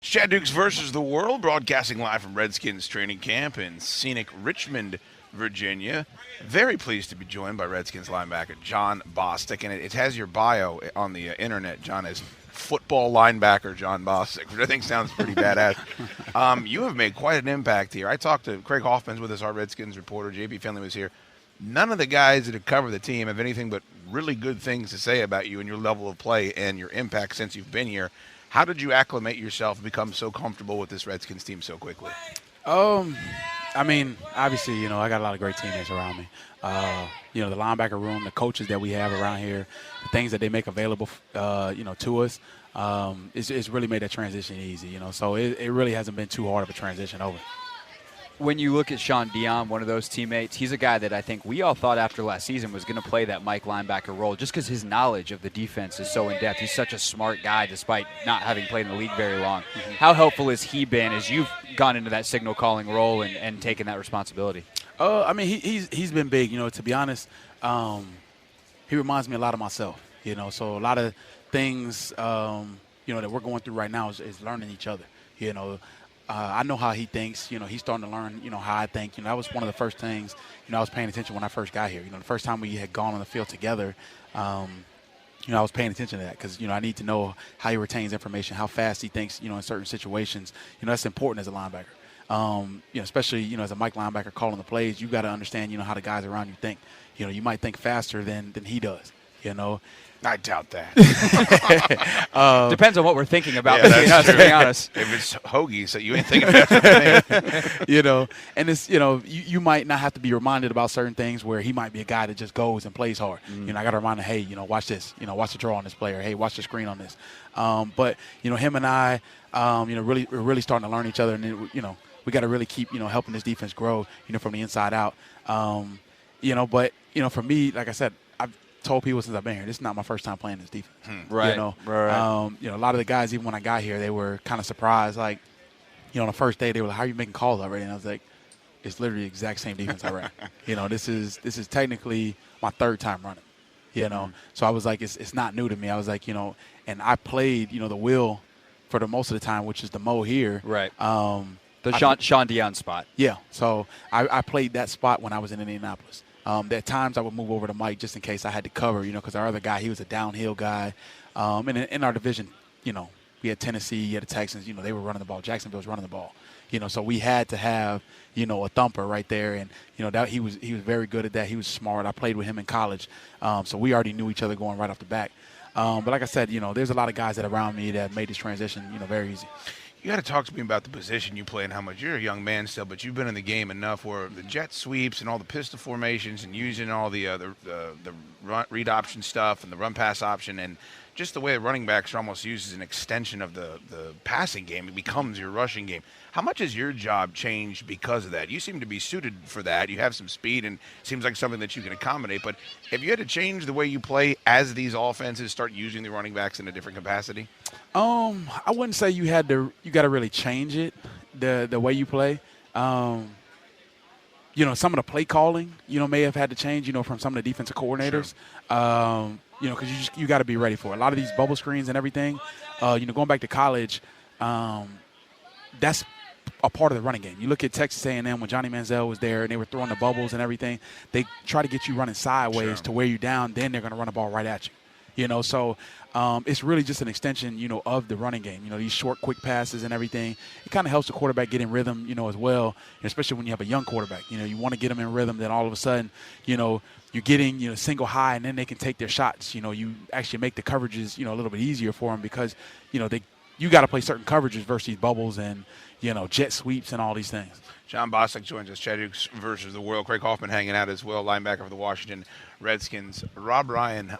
Chad Dukes versus the world, broadcasting live from Redskins training camp in scenic Richmond, Virginia. Very pleased to be joined by Redskins linebacker Jon Bostic, and it has your bio on the internet, John, as football linebacker Jon Bostic, which I think sounds pretty badass. You have made quite an impact here. I talked to Craig Hoffman's with us, our Redskins reporter. JP Finley was here. None of the guys that have covered the team have anything but really good things to say about you and your level of play and your impact since you've been here. How did you acclimate yourself and become so comfortable with this Redskins team so quickly? I mean, obviously, I got a lot of great teammates around me. The linebacker room, the coaches that we have around here, the things that they make available, to us, it's really made that transition easy, So it really hasn't been too hard of a transition over. When you look at Shaun Dion, one of those teammates, he's a guy that I think we all thought after last season was going to play that Mike linebacker role just because his knowledge of the defense is so in-depth. He's such a smart guy despite not having played in the league very long. Mm-hmm. How helpful has he been as you've gone into that signal calling role and taken that responsibility? He's been big, to be honest. He reminds me a lot of myself, so a lot of things, that we're going through right now is learning each other, I know how he thinks. He's starting to learn, how I think. That was one of the first things, I was paying attention when I first got here. The first time we had gone on the field together, I was paying attention to that because, I need to know how he retains information, how fast he thinks, in certain situations. That's important as a linebacker. Especially, as a Mike linebacker calling the plays, you got to understand, how the guys around you think. You might think faster than he does, I doubt that. Depends on what we're thinking about, to be honest. If it's hoagie, so you ain't thinking faster than me. And it's, you might not have to be reminded about certain things where he might be a guy that just goes and plays hard. I got to remind him, hey, watch this, watch the draw on this player. Hey, watch the screen on this. But, him and I, we're really starting to learn each other. And, we got to really keep, helping this defense grow, from the inside out. But, for me, like I said, I've told people since I've been here, this is not my first time playing this defense. Right. Right. A lot of the guys, even when I got here, they were kind of surprised. Like, on the first day, they were like, "How are you making calls already?" And I was like, "It's literally the exact same defense I ran." This is technically my third time running. So I was like, it's not new to me. I was like, and I played, the wheel for the most of the time, which is the Mo here. Right. The Shaun Dion spot. Yeah. So I played that spot when I was in Indianapolis. At times I would move over to Mike just in case I had to cover, because our other guy, he was a downhill guy. And in our division, we had Tennessee, you had the Texans, they were running the ball. Jacksonville was running the ball. So we had to have, a thumper right there. And, that he was very good at that. He was smart. I played with him in college. So we already knew each other going right off the back. But like I said, there's a lot of guys that are around me that made this transition, very easy. You got to talk to me about the position you play and how much you're a young man still, but you've been in the game enough where the jet sweeps and all the pistol formations and using all the read option stuff and the run pass option and just the way the running backs are almost used as an extension of the passing game. It becomes your rushing game. How much has your job changed because of that? You seem to be suited for that. You have some speed and it seems like something that you can accommodate. But have you had to change the way you play as these offenses start using the running backs in a different capacity? I wouldn't say you got to really change it, the way you play. Some of the play calling, may have had to change, from some of the defensive coordinators. Sure. Because you got to be ready for it. A lot of these bubble screens and everything, going back to college, that's a part of the running game. You look at Texas A&M when Johnny Manziel was there and they were throwing the bubbles and everything. They try to get you running sideways to wear you down. Then they're going to run the ball right at you. So it's really just an extension, of the running game. These short, quick passes and everything. It kind of helps the quarterback get in rhythm, as well, especially when you have a young quarterback. You want to get them in rhythm. Then all of a sudden, you're getting, single high, and then they can take their shots. You actually make the coverages, a little bit easier for them because, you got to play certain coverages versus these bubbles and, jet sweeps and all these things. Jon Bostic joins us. Chad Dukes versus the world. Craig Hoffman hanging out as well, linebacker for the Washington Redskins. Rob Ryan,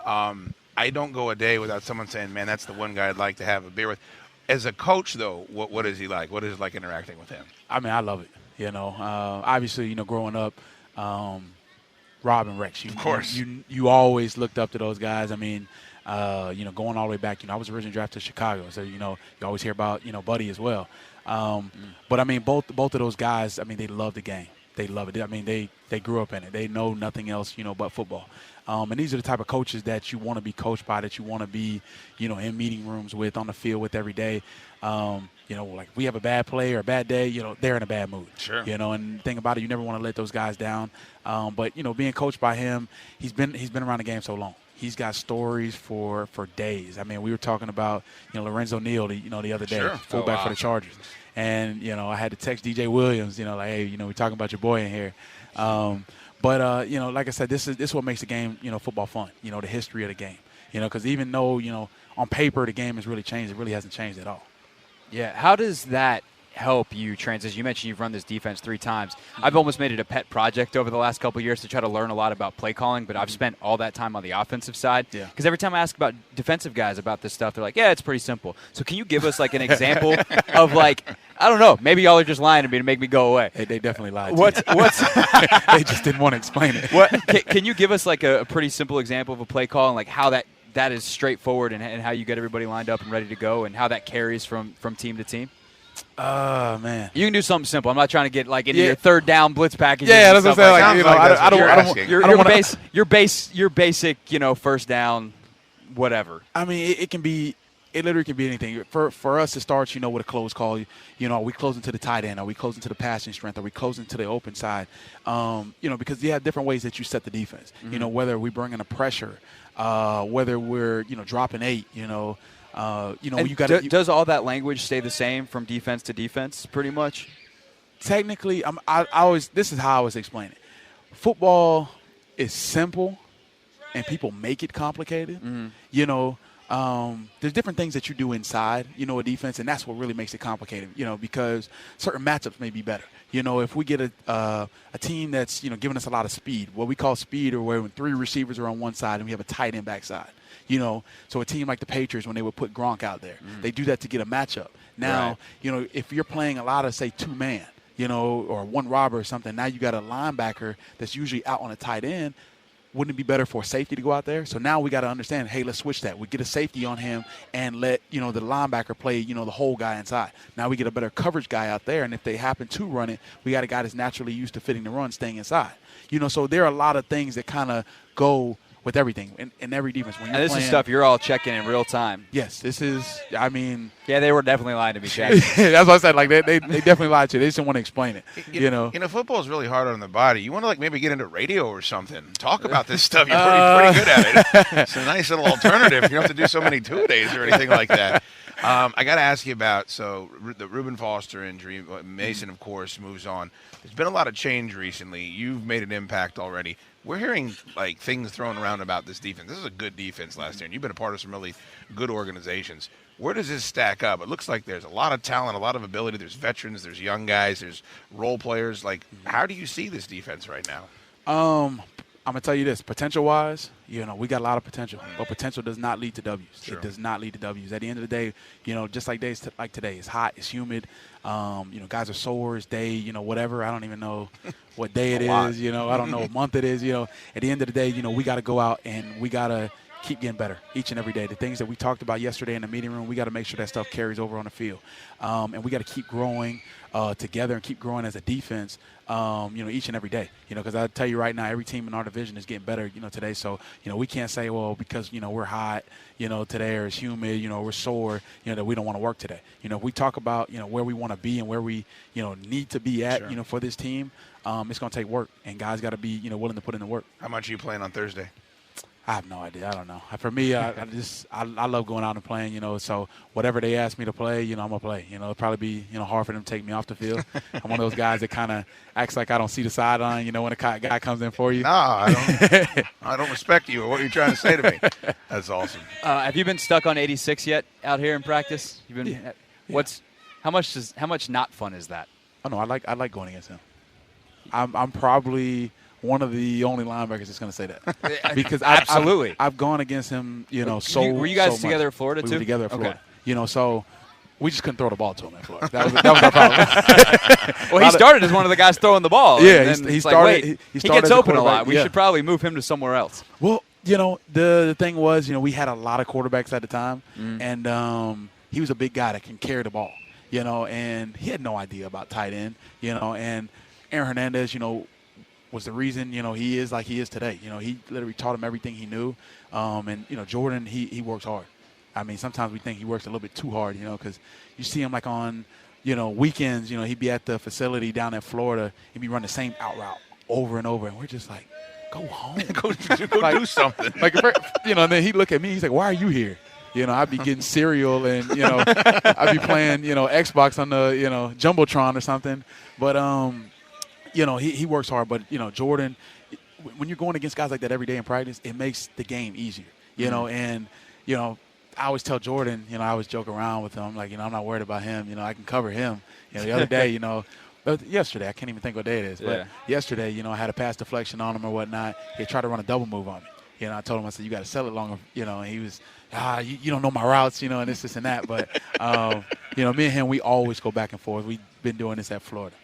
I don't go a day without someone saying, man, that's the one guy I'd like to have a beer with. As a coach, though, what is he like? What is it like interacting with him? I mean, I love it. Obviously, growing up, Rob and Rex. Of course. You always looked up to those guys. I mean, going all the way back, I was originally drafted to Chicago. So, you always hear about, Buddy as well. But, I mean, both of those guys, I mean, they love the game. They love it. I mean, they grew up in it. They know nothing else, but football. And these are the type of coaches that you want to be coached by, that you want to be, in meeting rooms with, on the field with every day. You know, like if we have a bad play or a bad day, you know, they're in a bad mood. Sure. You know, and the thing about it, you never want to let those guys down. But, you know, being coached by him, he's been around the game so long. He's got stories for days. I mean, we were talking about, you know, Lorenzo Neal, the other day, Sure. fullback for the Chargers. And, you know, I had to text DJ Williams, you know, like, hey, you know, we're talking about your boy in here. But you know, like I said, this is what makes the game, you know, football fun, you know, the history of the game. You know, because even though, you know, on paper the game has really changed, it really hasn't changed at all. Yeah. How does that help you transition? You mentioned you've run this defense 3 times. I've almost made it a pet project over the last couple of years to try to learn a lot about play calling, but I've spent all that time on the offensive side. Yeah. Because every time I ask about defensive guys about this stuff, they're like, yeah, it's pretty simple. So can you give us like an example of like, I don't know, maybe y'all are just lying to me to make me go away. They definitely lied. What's They just didn't want to explain it. what can you give us like a pretty simple example of a play call and like how that is straightforward and how you get everybody lined up and ready to go and how that carries from team to team? Oh, man. You can do something simple. I'm not trying to get like into your third down blitz packages. Yeah, that's what I'm saying. Like, you know, I don't your basic, you know, first down, whatever. I mean, it literally can be anything. For us, it starts, you know, with a close call. You know, are we closing to the tight end? Are we closing to the passing strength? Are we closing to the open side? You know, because you have different ways that you set the defense. Mm-hmm. You know, whether we bring in a pressure, whether we're, you know, dropping 8, you know, you got does all that language stay the same from defense to defense, pretty much? Technically, I always, this is how I always explain it. Football is simple, and people make it complicated. Mm-hmm. You know, there's different things that you do inside, you know, a defense, and that's what really makes it complicated. You know, because certain matchups may be better. You know, if we get a team that's, you know, giving us a lot of speed, what we call speed, or where when 3 receivers are on one side and we have a tight end backside. You know, so a team like the Patriots, when they would put Gronk out there, they do that to get a matchup. Now, you know, if you're playing a lot of, say, 2-man, you know, or 1 robber or something, now you got a linebacker that's usually out on a tight end. Wouldn't it be better for a safety to go out there? So now we got to understand, hey, let's switch that. We get a safety on him and let, you know, the linebacker play, you know, the whole guy inside. Now we get a better coverage guy out there, and if they happen to run it, we got a guy that's naturally used to fitting the run, staying inside. You know, so there are a lot of things that kind of go with everything in every defense. When you're and this playing, is stuff you're all checking in real time. Yes, this is, I mean. Yeah, they were definitely lying to me, Shaq. That's what I said. Like, they definitely lied to you. They just didn't want to explain it, you know. You know, football is really hard on the body. You want to, like, maybe get into radio or something. Talk about this stuff. You're pretty good at it. It's a nice little alternative. You don't have to do so many two-a-days or anything like that. I got to ask you about, so the Reuben Foster injury. Mason, of course, moves on. There's been a lot of change recently. You've made an impact already. We're hearing, like, things thrown around about this defense. This is a good defense last year, and you've been a part of some really good organizations. Where does this stack up? It looks like there's a lot of talent, a lot of ability. There's veterans, there's young guys, there's role players. Like, how do you see this defense right now? I'm going to tell you this. Potential-wise, you know, we got a lot of potential. But potential does not lead to W's. Sure. It does not lead to W's. At the end of the day, you know, just like days like today, it's hot, it's humid. You know, guys are sore, it's day, you know, whatever. I don't even know what day it is, you know. I don't know what month it is, you know. At the end of the day, you know, we got to go out and we got to keep getting better each and every day. The things that we talked about yesterday in the meeting room, we got to make sure that stuff carries over on the field. And we got to keep growing together and keep growing as a defense, you know, each and every day. You know, because I tell you right now, every team in our division is getting better, you know, today. So, you know, we can't say, well, because, you know, we're hot, you know, today, or it's humid, you know, we're sore, you know, that we don't want to work today. You know, if we talk about, you know, where we want to be and where we, you know, need to be at, you know, for this team, it's going to take work. And guys got to be, you know, willing to put in the work. How much are you playing on Thursday? I have no idea. I don't know. For me, I love going out and playing, you know, so whatever they ask me to play, you know, I'm going to play. You know, it'll probably be, you know, hard for them to take me off the field. I'm one of those guys that kind of acts like I don't see the sideline, you know, when a guy comes in for you. No, I don't respect you or what you're trying to say to me. That's awesome. Have you been stuck on 86 yet out here in practice? You've been. Yeah. How much not fun is that? Oh no, I like going against him. I'm probably one of the only linebackers that's going to say that, because absolutely I've gone against him. You know, were you guys so together much. at Florida too? We were together at Florida. Okay. You know, so we just couldn't throw the ball to him at Florida. That was our problem. Well, he started as one of the guys throwing the ball. Yeah, he started. He gets open a lot. We should probably move him to somewhere else. Well, you know, the thing was, you know, we had a lot of quarterbacks at the time, and he was a big guy that can carry the ball. You know, and he had no idea about tight end. You know, and Aaron Hernandez, you know, was the reason, you know, he is like he is today. You know, he literally taught him everything he knew. And, you know, Jordan, he works hard. I mean, sometimes we think he works a little bit too hard, because you see him like on, weekends, he'd be at the facility down in Florida. He'd be running the same out route over and over. And we're just like, go home. go like, do something. Like, and then he'd look at me. He's like, why are you here? I'd be getting cereal and, I'd be playing, Xbox on the, Jumbotron or something. But, he works hard. But, Jordan, when you're going against guys like that every day in practice, it makes the game easier, and, I always tell Jordan, I always joke around with him. I'm like, I'm not worried about him. I can cover him. The other day, yesterday, I can't even think what day it is. But yesterday, I had a pass deflection on him or whatnot. He tried to run a double move on me. I told him, I said, you got to sell it longer. And he was, you don't know my routes, and this and that. But, me and him, we always go back and forth. We've been doing this at Florida.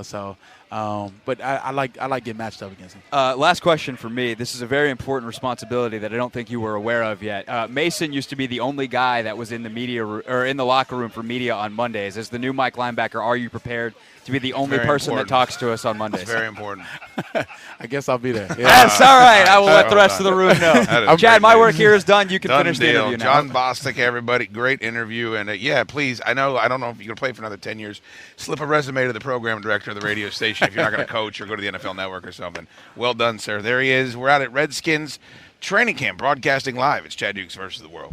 So, but I like getting matched up against him. Last question for me. This is a very important responsibility that I don't think you were aware of yet. Mason used to be the only guy that was in the media or in the locker room for media on Mondays. As the new Mike linebacker, are you prepared to be the only person that talks to us on Mondays? It's very important. I guess I'll be there. Yeah. That's all right. I will let the rest of the room know. Chad, my work here is done. You can finish the interview now. Jon Bostic, everybody, great interview. And, please, I don't know if you're going to play for another 10 years. Slip a resume to the program director of the radio station if you're not going to coach or go to the NFL Network or something. Well done, sir. There he is. We're out at Redskins training camp, broadcasting live. It's Chad Dukes versus the World.